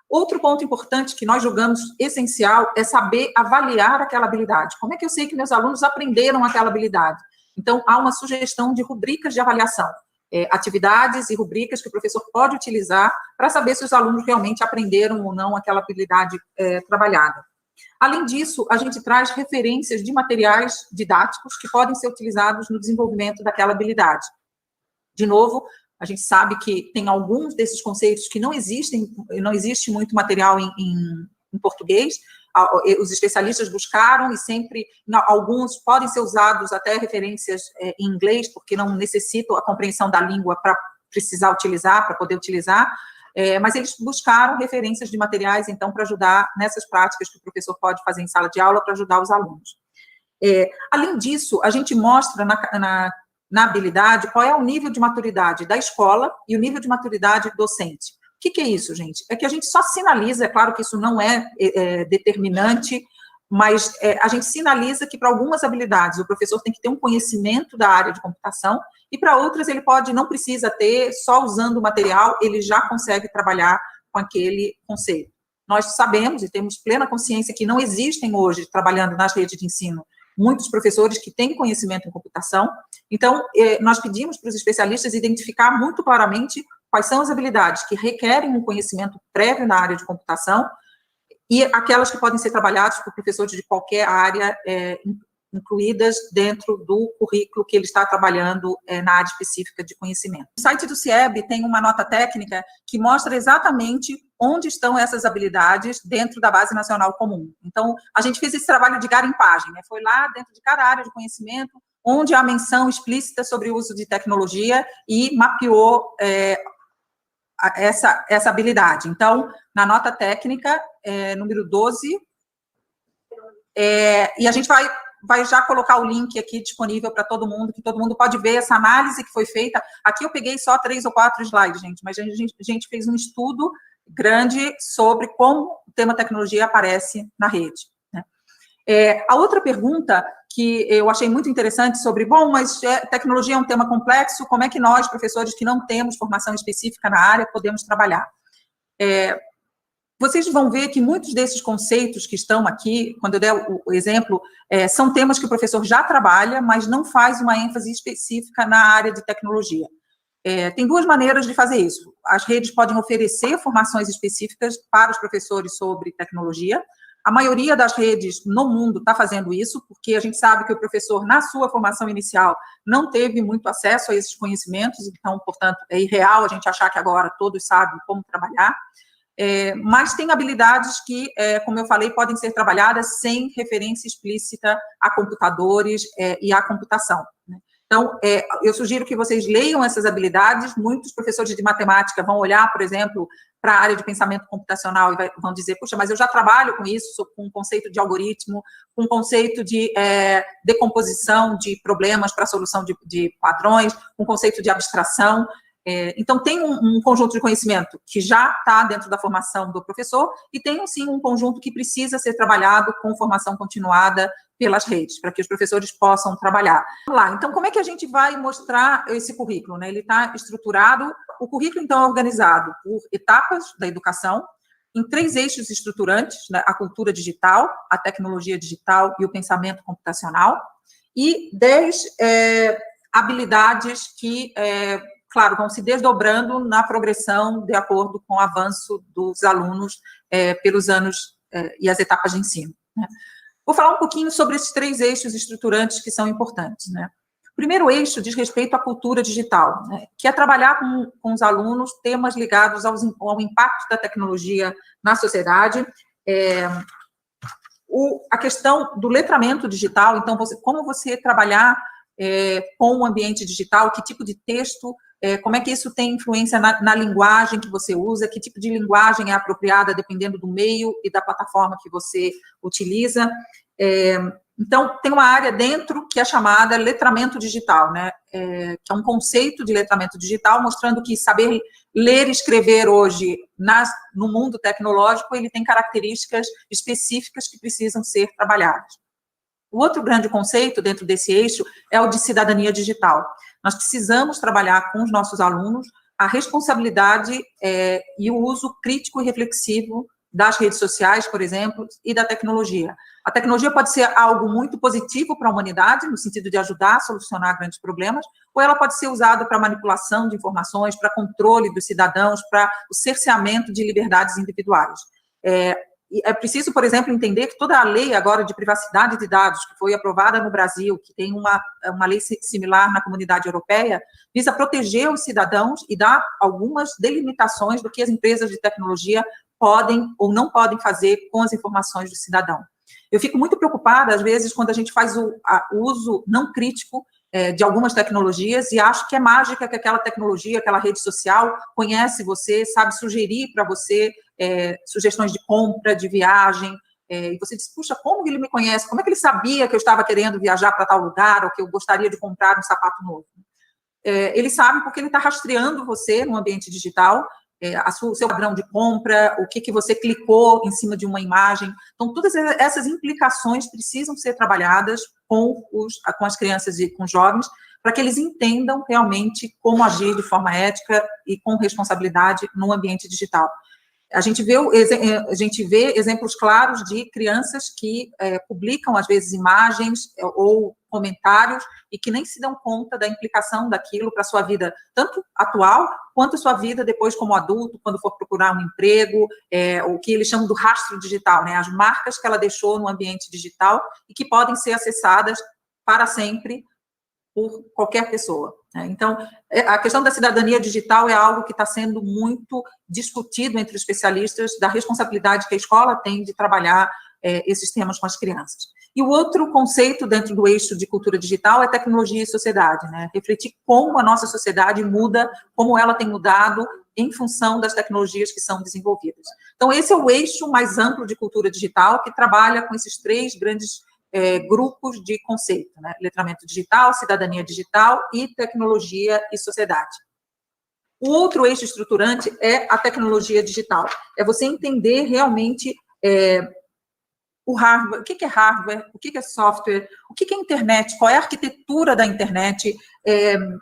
Outro ponto importante que nós julgamos essencial é saber avaliar aquela habilidade. Como é que eu sei que meus alunos aprenderam aquela habilidade? Então, há uma sugestão de rubricas de avaliação, atividades e rubricas que o professor pode utilizar para saber se os alunos realmente aprenderam ou não aquela habilidade trabalhada. Além disso, a gente traz referências de materiais didáticos que podem ser utilizados no desenvolvimento daquela habilidade. De novo, a gente sabe que tem alguns desses conceitos que não existe muito material em português. Os especialistas buscaram e sempre, alguns podem ser usados até referências em inglês, porque não necessitam a compreensão da língua para precisar utilizar, para poder utilizar, mas eles buscaram referências de materiais, então, para ajudar nessas práticas que o professor pode fazer em sala de aula para ajudar os alunos. Além disso, a gente mostra na habilidade qual é o nível de maturidade da escola e o nível de maturidade docente. O que é isso, gente? É que a gente só sinaliza, é claro que isso não é determinante, mas a gente sinaliza que para algumas habilidades o professor tem que ter um conhecimento da área de computação e para outras ele não precisa ter, só usando o material, ele já consegue trabalhar com aquele conceito. Nós sabemos e temos plena consciência que não existem hoje, trabalhando nas redes de ensino, muitos professores que têm conhecimento em computação. Então, nós pedimos para os especialistas identificar muito claramente quais são as habilidades que requerem um conhecimento prévio na área de computação e aquelas que podem ser trabalhadas por professores de qualquer área, incluídas dentro do currículo que ele está trabalhando na área específica de conhecimento. O site do CIEB tem uma nota técnica que mostra exatamente onde estão essas habilidades dentro da Base Nacional Comum. Então, a gente fez esse trabalho de garimpagem, né? Foi lá dentro de cada área de conhecimento onde há menção explícita sobre o uso de tecnologia e mapeou essa habilidade. Então, na nota técnica, número 12, e a gente vai já colocar o link aqui disponível para todo mundo, que todo mundo pode ver essa análise que foi feita. Aqui eu peguei só 3 ou 4 slides, gente, mas a gente fez um estudo grande sobre como o tema tecnologia aparece na rede, né? A outra pergunta que eu achei muito interessante sobre, bom, mas tecnologia é um tema complexo, como é que nós, professores que não temos formação específica na área, podemos trabalhar? Vocês vão ver que muitos desses conceitos que estão aqui, quando eu der o exemplo, são temas que o professor já trabalha, mas não faz uma ênfase específica na área de tecnologia. Tem 2 maneiras de fazer isso. As redes podem oferecer formações específicas para os professores sobre tecnologia. A maioria das redes no mundo está fazendo isso, porque a gente sabe que o professor, na sua formação inicial, não teve muito acesso a esses conhecimentos, então, portanto, é irreal a gente achar que agora todos sabem como trabalhar. Mas tem habilidades que, como eu falei, podem ser trabalhadas sem referência explícita a computadores e à computação, né? Então, eu sugiro que vocês leiam essas habilidades. Muitos professores de matemática vão olhar, por exemplo, para a área de pensamento computacional e vão dizer, puxa, mas eu já trabalho com isso, com o conceito de algoritmo, com o conceito de decomposição de problemas para a solução de padrões, com o conceito de abstração. Então, tem um conjunto de conhecimento que já está dentro da formação do professor e tem, sim, um conjunto que precisa ser trabalhado com formação continuada pelas redes, para que os professores possam trabalhar. Vamos lá, então, como é que a gente vai mostrar esse currículo, né? Ele está estruturado, o currículo, então, é organizado por etapas da educação, em 3 eixos estruturantes, né? A cultura digital, a tecnologia digital e o pensamento computacional, e 10 habilidades que claro, vão se desdobrando na progressão de acordo com o avanço dos alunos pelos anos e as etapas de ensino, né? Vou falar um pouquinho sobre esses 3 eixos estruturantes que são importantes, né? O primeiro eixo diz respeito à cultura digital, né, que é trabalhar com os alunos temas ligados ao impacto da tecnologia na sociedade, a questão do letramento digital, então, como você trabalhar com o ambiente digital, que tipo de texto, como é que isso tem influência na linguagem que você usa, que tipo de linguagem é apropriada dependendo do meio e da plataforma que você utiliza. Então, tem uma área dentro que é chamada letramento digital, né? Que é um conceito de letramento digital, mostrando que saber ler e escrever hoje no mundo tecnológico, ele tem características específicas que precisam ser trabalhadas. O outro grande conceito dentro desse eixo é o de cidadania digital. Nós precisamos trabalhar com os nossos alunos a responsabilidade e o uso crítico e reflexivo das redes sociais, por exemplo, e da tecnologia. A tecnologia pode ser algo muito positivo para a humanidade, no sentido de ajudar a solucionar grandes problemas, ou ela pode ser usada para manipulação de informações, para controle dos cidadãos, para o cerceamento de liberdades individuais. É preciso, por exemplo, entender que toda a lei agora de privacidade de dados que foi aprovada no Brasil, que tem uma lei similar na Comunidade Europeia, visa proteger os cidadãos e dar algumas delimitações do que as empresas de tecnologia podem ou não podem fazer com as informações do cidadão. Eu fico muito preocupada, às vezes, quando a gente faz o uso não crítico de algumas tecnologias e acho que é mágica que aquela tecnologia, aquela rede social conhece você, sabe sugerir para você sugestões de compra, de viagem, e você diz, puxa, como ele me conhece? Como é que ele sabia que eu estava querendo viajar para tal lugar ou que eu gostaria de comprar um sapato novo? Ele sabe porque ele está rastreando você no ambiente digital, o seu padrão de compra, o que você clicou em cima de uma imagem. Então, todas essas implicações precisam ser trabalhadas com as crianças e com os jovens, para que eles entendam realmente como agir de forma ética e com responsabilidade no ambiente digital. A gente vê exemplos claros de crianças que publicam, às vezes, imagens ou comentários e que nem se dão conta da implicação daquilo para a sua vida, tanto atual, quanto a sua vida depois como adulto, quando for procurar um emprego, o que eles chamam do rastro digital, né? As marcas que ela deixou no ambiente digital e que podem ser acessadas para sempre por qualquer pessoa. Então, a questão da cidadania digital é algo que está sendo muito discutido entre os especialistas da responsabilidade que a escola tem de trabalhar esses temas com as crianças. E o outro conceito dentro do eixo de cultura digital é tecnologia e sociedade, né? Refletir como a nossa sociedade muda, como ela tem mudado em função das tecnologias que são desenvolvidas. Então, esse é o eixo mais amplo de cultura digital, que trabalha com esses três grandes grupos de conceito, né? Letramento digital, cidadania digital e tecnologia e sociedade. O outro eixo estruturante é a tecnologia digital. É você entender realmente o hardware, o que é hardware, o que é software, o que é internet, qual é a arquitetura da internet,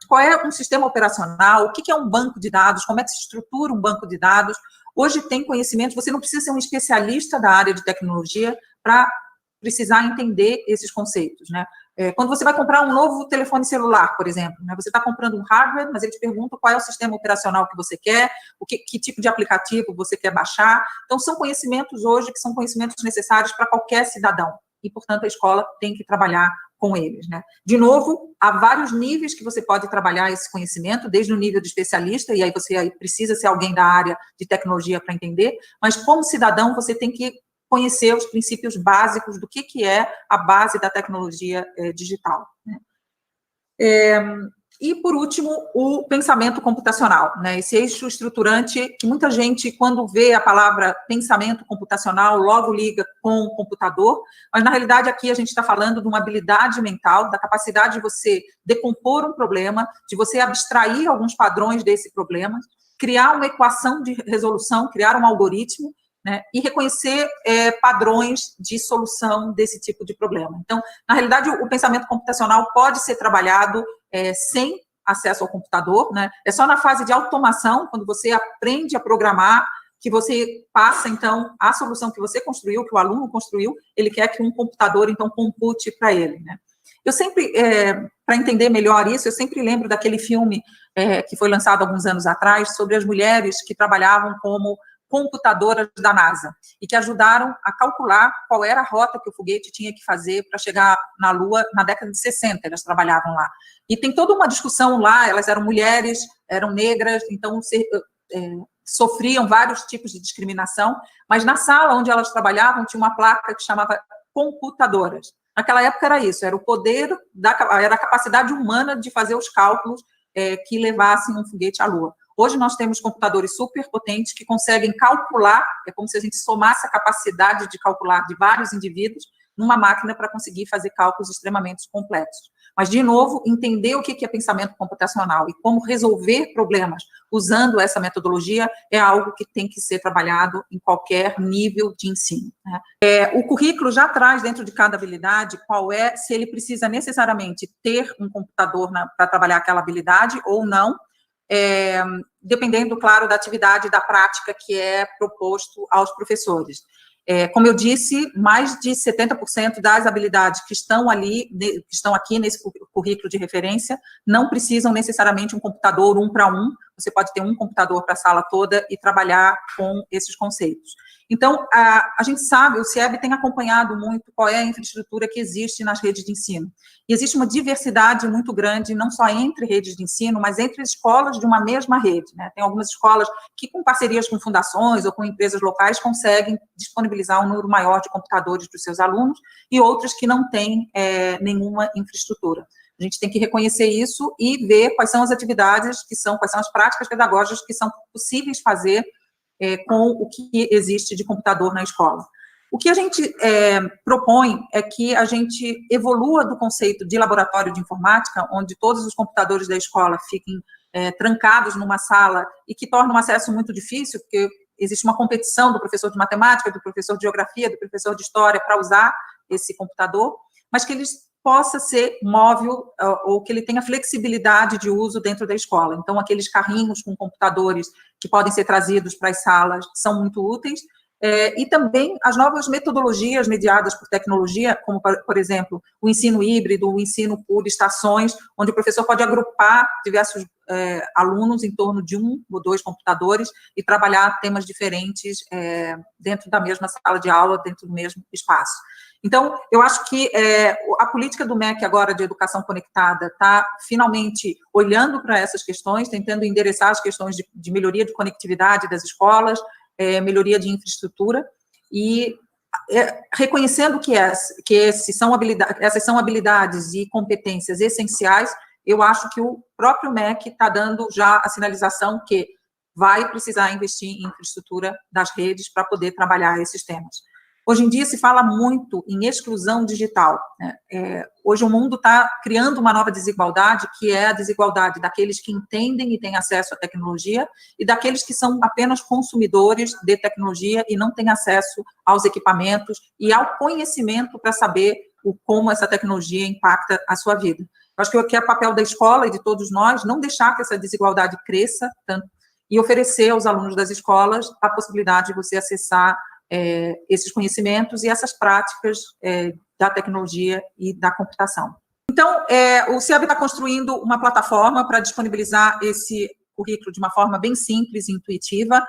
qual é um sistema operacional, o que é um banco de dados, como é que se estrutura um banco de dados. Hoje tem conhecimento, você não precisa ser um especialista da área de tecnologia para precisar entender esses conceitos, né? Quando você vai comprar um novo telefone celular, por exemplo, né, você está comprando um hardware, mas ele te pergunta qual é o sistema operacional que você quer, que tipo de aplicativo você quer baixar. Então, são conhecimentos hoje que são conhecimentos necessários para qualquer cidadão, e, portanto, a escola tem que trabalhar com eles, né? De novo, há vários níveis que você pode trabalhar esse conhecimento, desde o nível de especialista, e aí você precisa ser alguém da área de tecnologia para entender, mas como cidadão você tem que conhecer os princípios básicos do que é a base da tecnologia digital. Né? E, por último, o pensamento computacional, né? Esse eixo estruturante que muita gente, quando vê a palavra pensamento computacional, logo liga com o computador, mas, na realidade, aqui a gente está falando de uma habilidade mental, da capacidade de você decompor um problema, de você abstrair alguns padrões desse problema, criar uma equação de resolução, criar um algoritmo, né, e reconhecer padrões de solução desse tipo de problema. Então, na realidade, o pensamento computacional pode ser trabalhado sem acesso ao computador, né? É só na fase de automação, quando você aprende a programar, que você passa, então, a solução que você construiu, que o aluno construiu, ele quer que um computador, então, compute para ele, né? Eu sempre, para entender melhor isso, eu sempre lembro daquele filme que foi lançado alguns anos atrás, sobre as mulheres que trabalhavam como computadoras da NASA, e que ajudaram a calcular qual era a rota que o foguete tinha que fazer para chegar na Lua na década de 60, elas trabalhavam lá. E tem toda uma discussão lá, elas eram mulheres, eram negras, então sofriam vários tipos de discriminação, mas na sala onde elas trabalhavam tinha uma placa que chamava computadoras. Naquela época era isso, era o poder, era a capacidade humana de fazer os cálculos que levassem um foguete à Lua. Hoje nós temos computadores superpotentes que conseguem calcular, é como se a gente somasse a capacidade de calcular de vários indivíduos numa máquina para conseguir fazer cálculos extremamente complexos. Mas, de novo, entender o que é pensamento computacional e como resolver problemas usando essa metodologia é algo que tem que ser trabalhado em qualquer nível de ensino, né? O currículo já traz dentro de cada habilidade se ele precisa necessariamente ter um computador para trabalhar aquela habilidade ou não, dependendo, claro, da atividade, da prática que é proposto aos professores. Como eu disse, mais de 70% das habilidades que estão aqui nesse currículo de referência, não precisam necessariamente um computador 1 para 1, você pode ter um computador para a sala toda e trabalhar com esses conceitos. Então, a gente sabe, o CIEB tem acompanhado muito qual é a infraestrutura que existe nas redes de ensino. E existe uma diversidade muito grande, não só entre redes de ensino, mas entre escolas de uma mesma rede, né? Tem algumas escolas que, com parcerias com fundações ou com empresas locais, conseguem disponibilizar um número maior de computadores para os seus alunos, e outras que não têm nenhuma infraestrutura. A gente tem que reconhecer isso e ver quais são as atividades quais são as práticas pedagógicas que são possíveis fazer com o que existe de computador na escola. O que a gente propõe é que a gente evolua do conceito de laboratório de informática, onde todos os computadores da escola fiquem trancados numa sala e que torna o acesso muito difícil, porque existe uma competição do professor de matemática, do professor de geografia, do professor de história para usar esse computador, mas que eles possa ser móvel, ou que ele tenha flexibilidade de uso dentro da escola. Então, aqueles carrinhos com computadores que podem ser trazidos para as salas são muito úteis, e também as novas metodologias mediadas por tecnologia, como, por exemplo, o ensino híbrido, o ensino por estações, onde o professor pode agrupar diversos alunos em torno de 1 ou 2 computadores e trabalhar temas diferentes dentro da mesma sala de aula, dentro do mesmo espaço. Então, eu acho que a política do MEC agora de educação conectada está finalmente olhando para essas questões, tentando endereçar as questões de melhoria de conectividade das escolas, melhoria de infraestrutura, e reconhecendo que essas são habilidades e competências essenciais. Eu acho que o próprio MEC está dando já a sinalização que vai precisar investir em infraestrutura das redes para poder trabalhar esses temas. Hoje em dia se fala muito em exclusão digital, né? Hoje o mundo está criando uma nova desigualdade, que é a desigualdade daqueles que entendem e têm acesso à tecnologia e daqueles que são apenas consumidores de tecnologia e não têm acesso aos equipamentos e ao conhecimento para saber como essa tecnologia impacta a sua vida. Eu acho que é papel da escola e de todos nós não deixar que essa desigualdade cresça tanto, e oferecer aos alunos das escolas a possibilidade de você acessar esses conhecimentos e essas práticas da tecnologia e da computação. Então, o CIAB está construindo uma plataforma para disponibilizar esse currículo de uma forma bem simples e intuitiva.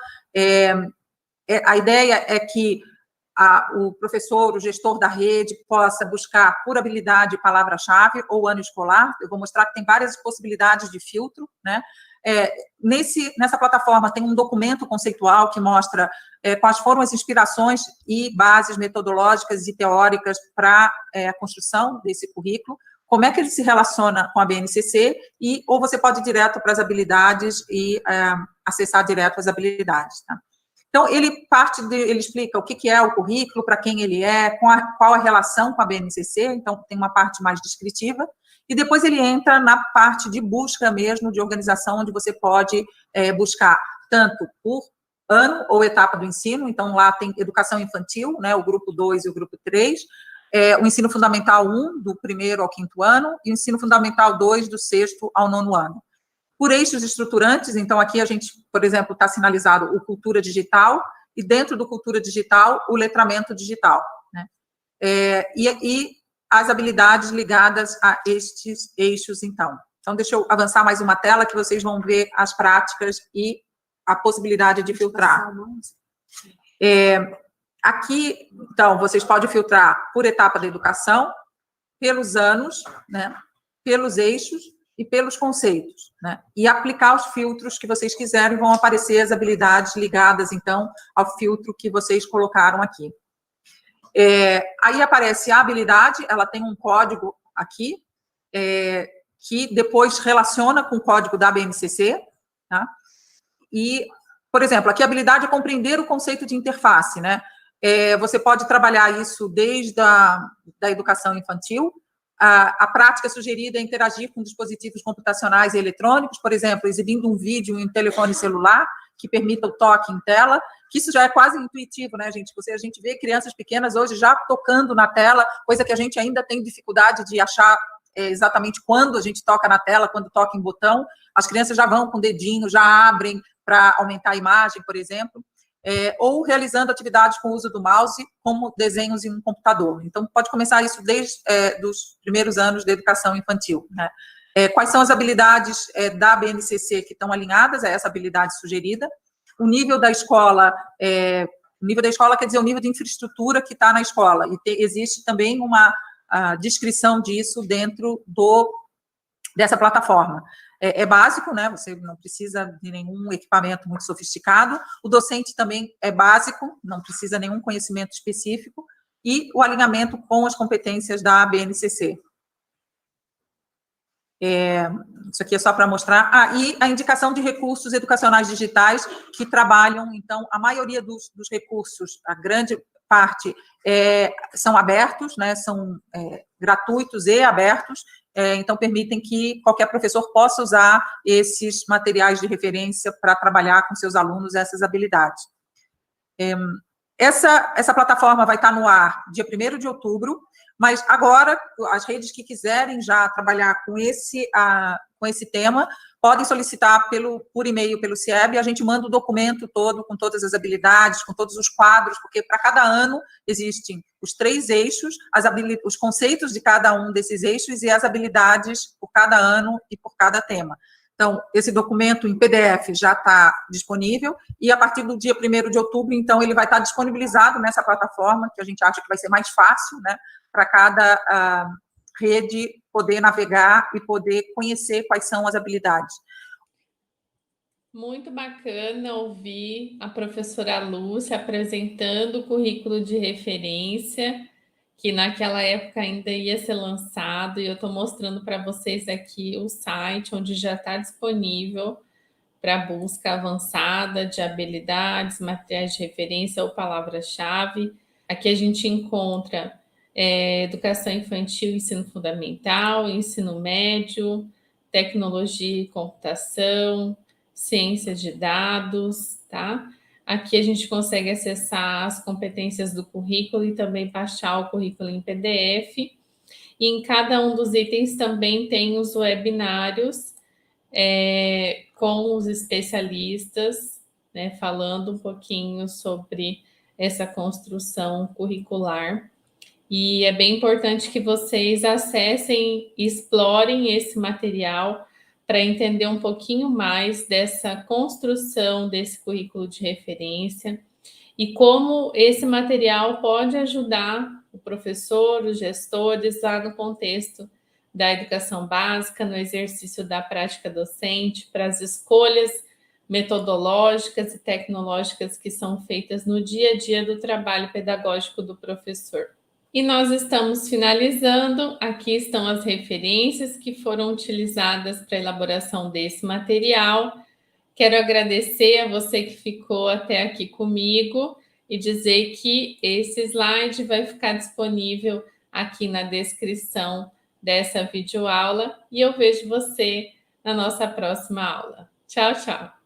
A ideia é que o professor, o gestor da rede, possa buscar por habilidade palavra-chave ou ano escolar. Eu vou mostrar que tem várias possibilidades de filtro, né? Nessa plataforma tem um documento conceitual que mostra quais foram as inspirações e bases metodológicas e teóricas para a construção desse currículo, como é que ele se relaciona com a BNCC, ou você pode ir direto para as habilidades e acessar direto as habilidades, tá? Então, ele explica o que é o currículo, para quem ele é, qual a relação com a BNCC, então tem uma parte mais descritiva, e depois ele entra na parte de busca mesmo, de organização, onde você pode buscar tanto por ano ou etapa do ensino. Então, lá tem educação infantil, né, o grupo 2 e o grupo 3, o ensino fundamental 1, do 1º ao 5º ano, e o ensino fundamental 2, do 6º ao 9º ano. Por eixos estruturantes, então aqui a gente, por exemplo, está sinalizado o cultura digital, e dentro do cultura digital, o letramento digital, né? E as habilidades ligadas a estes eixos, então. Então, deixa eu avançar mais uma tela, que vocês vão ver as práticas e a possibilidade de filtrar. Aqui, então, vocês podem filtrar por etapa da educação, pelos anos, né, pelos eixos e pelos conceitos, né, e aplicar os filtros que vocês quiserem, vão aparecer as habilidades ligadas, então, ao filtro que vocês colocaram aqui. Aí aparece a habilidade, ela tem um código aqui, que depois relaciona com o código da BNCC, tá? E, por exemplo, aqui a habilidade é compreender o conceito de interface, né? Você pode trabalhar isso desde da educação infantil. A prática sugerida é interagir com dispositivos computacionais e eletrônicos, por exemplo, exibindo um vídeo em um telefone celular que permita o toque em tela, que isso já é quase intuitivo, né, gente? A gente vê crianças pequenas hoje já tocando na tela, coisa que a gente ainda tem dificuldade de achar exatamente quando a gente toca na tela, quando toca em botão. As crianças já vão com o dedinho, já abrem para aumentar a imagem, por exemplo. Ou realizando atividades com o uso do mouse, como desenhos em um computador. Então, pode começar isso desde os primeiros anos da educação infantil, né? Quais são as habilidades da BNCC que estão alinhadas a essa habilidade sugerida? O nível da escola quer dizer o nível de infraestrutura que está na escola, e existe também uma descrição disso dentro dessa plataforma. É básico, né? Você não precisa de nenhum equipamento muito sofisticado. O docente também é básico, não precisa nenhum conhecimento específico. E o alinhamento com as competências da BNCC. Isso aqui é só para mostrar. E a indicação de recursos educacionais digitais que trabalham, então, a maioria dos recursos, a grande parte, são abertos, né? São gratuitos e abertos. Então, permitem que qualquer professor possa usar esses materiais de referência para trabalhar com seus alunos essas habilidades. Essa plataforma vai estar no ar dia 1º de outubro, mas agora as redes que quiserem já trabalhar com esse tema podem solicitar por e-mail pelo CIEB, e a gente manda o documento todo com todas as habilidades, com todos os quadros, porque para cada ano existem os 3 eixos, os conceitos de cada um desses eixos e as habilidades por cada ano e por cada tema. Então, esse documento em PDF já está disponível, e a partir do dia 1º de outubro, então, ele vai estar disponibilizado nessa plataforma, que a gente acha que vai ser mais fácil, né, para cada rede poder navegar e poder conhecer quais são as habilidades. Muito bacana ouvir a professora Lúcia apresentando o currículo de referência, que naquela época ainda ia ser lançado, e eu estou mostrando para vocês aqui o site, onde já está disponível para busca avançada de habilidades, materiais de referência ou palavra-chave. Aqui a gente encontra educação infantil, ensino fundamental, ensino médio, tecnologia e computação, ciência de dados, tá? Aqui a gente consegue acessar as competências do currículo e também baixar o currículo em PDF. E em cada um dos itens também tem os webinários com os especialistas, né, falando um pouquinho sobre essa construção curricular. E é bem importante que vocês acessem e explorem esse material para entender um pouquinho mais dessa construção desse currículo de referência e como esse material pode ajudar o professor, os gestores lá no contexto da educação básica, no exercício da prática docente, para as escolhas metodológicas e tecnológicas que são feitas no dia a dia do trabalho pedagógico do professor. E nós estamos finalizando. Aqui estão as referências que foram utilizadas para a elaboração desse material. Quero agradecer a você que ficou até aqui comigo e dizer que esse slide vai ficar disponível aqui na descrição dessa videoaula, e eu vejo você na nossa próxima aula. Tchau, tchau!